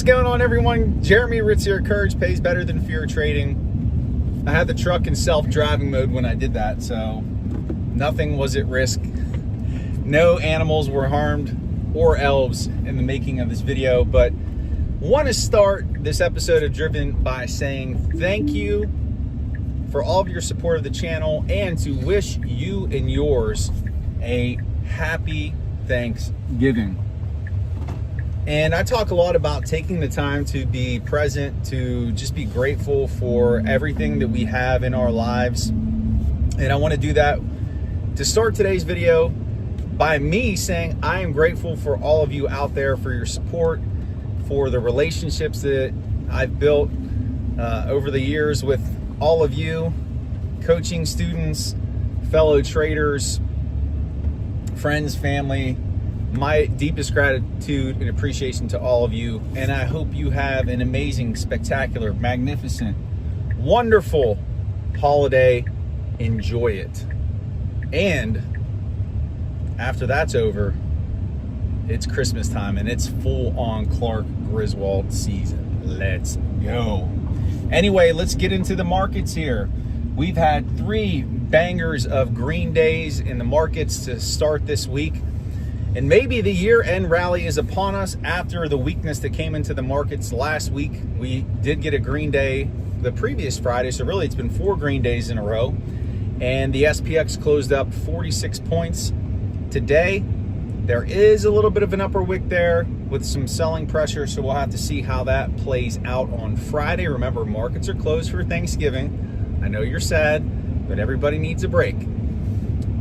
going on, everyone? Jeremy Hritz here. Courage pays better than fear trading. I had the truck in self-driving mode when I did that, so nothing was at risk. No animals were harmed or elves in the making of this video, but want to start this episode of Driven by saying thank you for all of your support of the channel and to wish you and yours a happy Thanksgiving. And I talk a lot about taking the time to be present, to just be grateful for everything that we have in our lives. And I want to do that to start today's video by me saying I am grateful for all of you out there, for your support, for the relationships that I've built over the years with all of you, coaching students, fellow traders, friends, family. My deepest gratitude and appreciation to all of you, and I hope you have an amazing, spectacular, magnificent, wonderful holiday. Enjoy it. And after that's over, it's Christmas time and it's full on Clark Griswold season. Let's go. Anyway, let's get into the markets here. We've had 3 bangers of green days in the markets to start this week. And maybe the year-end rally is upon us after the weakness that came into the markets last week. We did get a green day the previous Friday, so really it's been 4 green days in a row. And the SPX closed up 46 points today. There is a little bit of an upper wick there with some selling pressure, so we'll have to see how that plays out on Friday. Remember, markets are closed for Thanksgiving. I know you're sad, but everybody needs a break.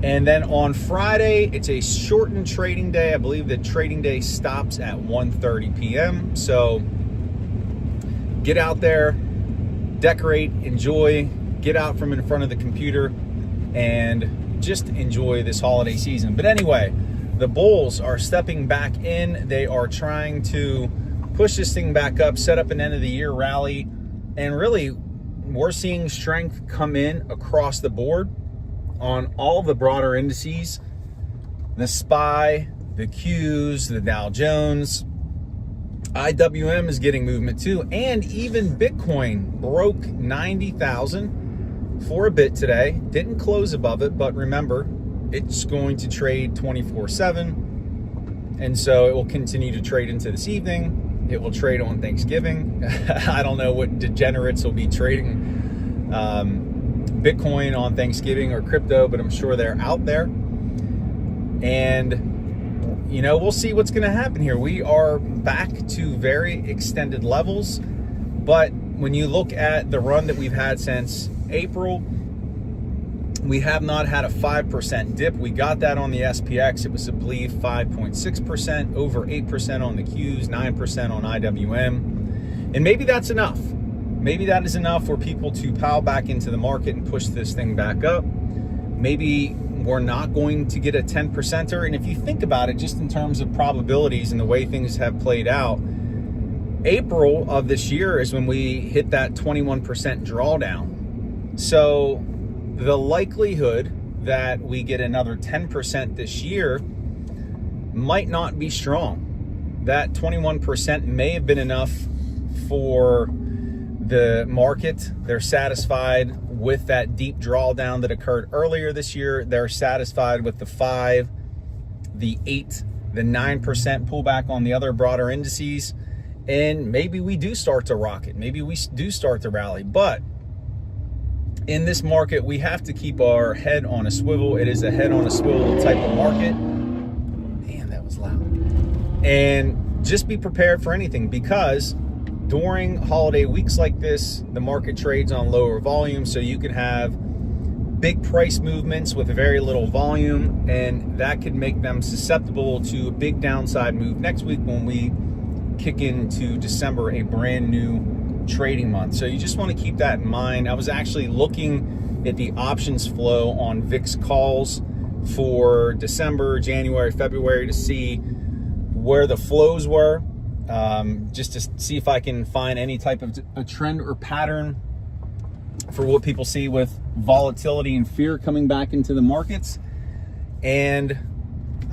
And then on Friday, it's a shortened trading day. I believe the trading day stops at 1:30 p.m. So get out there, decorate, enjoy, get out from in front of the computer, and just enjoy this holiday season. But anyway, the bulls are stepping back in. They are trying to push this thing back up, set up an end of the year rally. And really, we're seeing strength come in across the board on all the broader indices, the SPY, the Qs, the Dow Jones. IWM is getting movement too, and even Bitcoin broke 90,000 for a bit today. Didn't close above it, but remember, it's going to trade 24/7, and so it will continue to trade into this evening. It will trade on Thanksgiving. I don't know what degenerates will be trading Bitcoin on Thanksgiving or crypto, but I'm sure they're out there. And, you know, we'll see what's going to happen here. We are back to very extended levels, but when you look at the run that we've had since April, we have not had a 5% dip. We got that on the SPX. It was, I believe, 5.6%, over 8% on the Qs, 9% on IWM. And maybe that's enough. Maybe that is enough for people to pile back into the market and push this thing back up. Maybe we're not going to get a 10%er. And if you think about it, just in terms of probabilities and the way things have played out, April of this year is when we hit that 21% drawdown. So the likelihood that we get another 10% this year might not be strong. That 21% may have been enough for the market. They're satisfied with that deep drawdown that occurred earlier this year. They're satisfied with the 5, the 8, the 9% pullback on the other broader indices. And maybe we do start to rocket. Maybe we do start to rally. But in this market, we have to keep our head on a swivel. It is a head on a swivel type of market. Man, that was loud. And just be prepared for anything, because during holiday weeks like this, the market trades on lower volume, so you can have big price movements with very little volume, and that could make them susceptible to a big downside move next week when we kick into December, a brand new trading month. So you just want to keep that in mind. I was actually looking at the options flow on VIX calls for December, January, February to see where the flows were. Just to see if I can find any type of a trend or pattern for what people see with volatility and fear coming back into the markets. And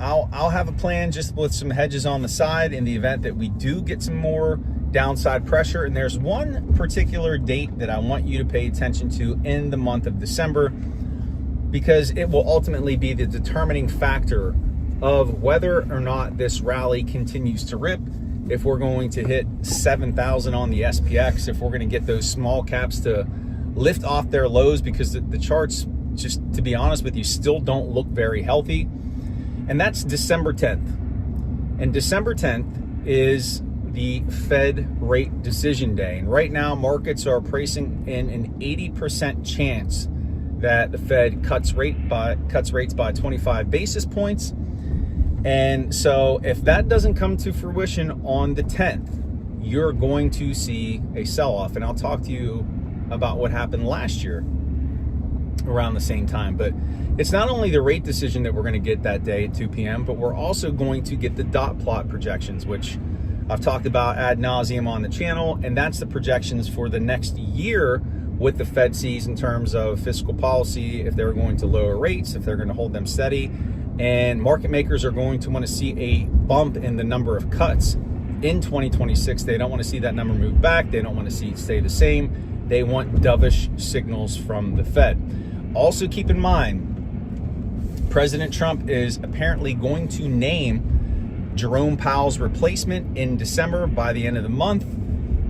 I'll have a plan just with some hedges on the side in the event that we do get some more downside pressure. And there's one particular date that I want you to pay attention to in the month of December, because it will ultimately be the determining factor of whether or not this rally continues to rip, if we're going to hit 7,000 on the SPX, if we're going to get those small caps to lift off their lows, because the charts, just to be honest with you, still don't look very healthy. And that's December 10th. And December 10th is the Fed rate decision day. And right now, markets are pricing in an 80% chance that the Fed cuts rates by 25 basis points. And so if that doesn't come to fruition on the 10th, you're going to see a sell-off. And I'll talk to you about what happened last year around the same time. But it's not only the rate decision that we're going to get that day at 2 p.m., but we're also going to get the dot plot projections, which I've talked about ad nauseum on the channel. And that's the projections for the next year, what the Fed sees in terms of fiscal policy, if they're going to lower rates, if they're going to hold them steady. And market makers are going to want to see a bump in the number of cuts in 2026. They don't want to see that number move back. They don't want to see it stay the same. They want dovish signals from the Fed. Also keep in mind, President Trump is apparently going to name Jerome Powell's replacement in December by the end of the month.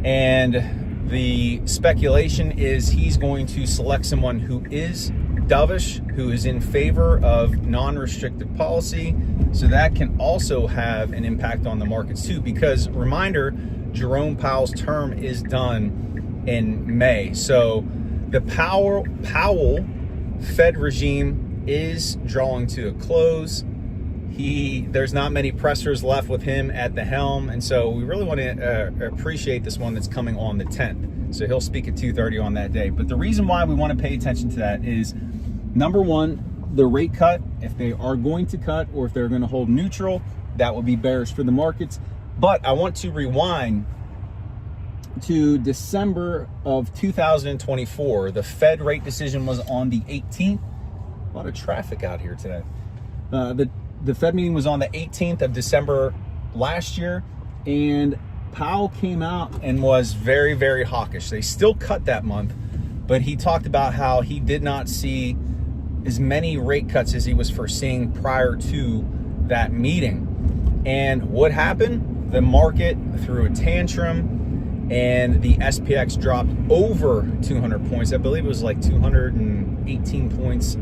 And the speculation is he's going to select someone who is dovish, who is in favor of non-restrictive policy. So that can also have an impact on the markets too, because reminder, Jerome Powell's term is done in May. So the Powell Fed regime is drawing to a close. There's not many pressers left with him at the helm. And so we really want to appreciate this one that's coming on the 10th. So he'll speak at 2:30 on that day. But the reason why we want to pay attention to that is, number one, the rate cut. If they are going to cut, or if they're going to hold neutral, that will be bearish for the markets. But I want to rewind to December of 2024. The Fed rate decision was on the 18th. A lot of traffic out here today. The Fed meeting was on the 18th of December last year, and Powell came out and was very, very hawkish. They still cut that month, but he talked about how he did not see as many rate cuts as he was foreseeing prior to that meeting. And what happened? The market threw a tantrum, and the SPX dropped over 200 points. I believe it was like 218 points.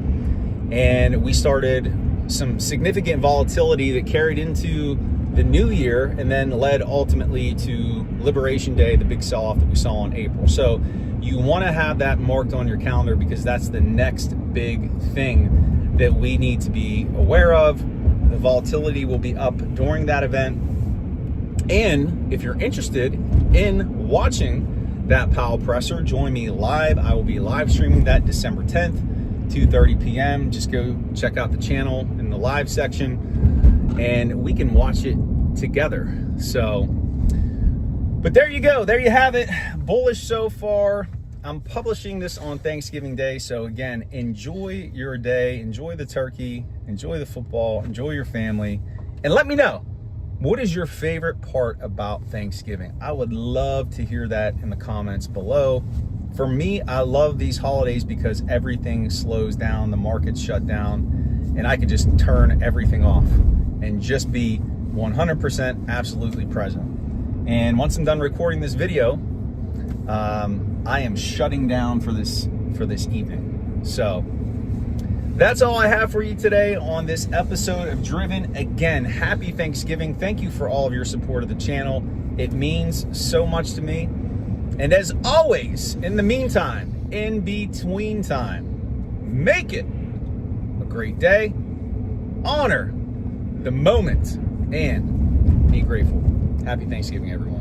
And we started some significant volatility that carried into the new year, and then led ultimately to Liberation Day, the big sell-off that we saw in April. So you want to have that marked on your calendar, because that's the next big thing that we need to be aware of. The volatility will be up during that event. And if you're interested in watching that Powell presser, join me live. I will be live streaming that December 10th, 2:30 p.m. Just go check out the channel in the live section, and we can watch it together. So, but there you go. There you have it. Bullish so far. I'm publishing this on Thanksgiving Day. So again, enjoy your day. Enjoy the turkey. Enjoy the football. Enjoy your family. And let me know, what is your favorite part about Thanksgiving? I would love to hear that in the comments below. For me, I love these holidays because everything slows down. The markets shut down, and I could just turn everything off and just be 100% absolutely present. And once I'm done recording this video, I am shutting down for this evening. So that's all I have for you today on this episode of Driven. Again, happy Thanksgiving. Thank you for all of your support of the channel. It means so much to me. And as always, in the meantime, in between time, make it a great day. Honor the moment and be grateful. Happy Thanksgiving, everyone.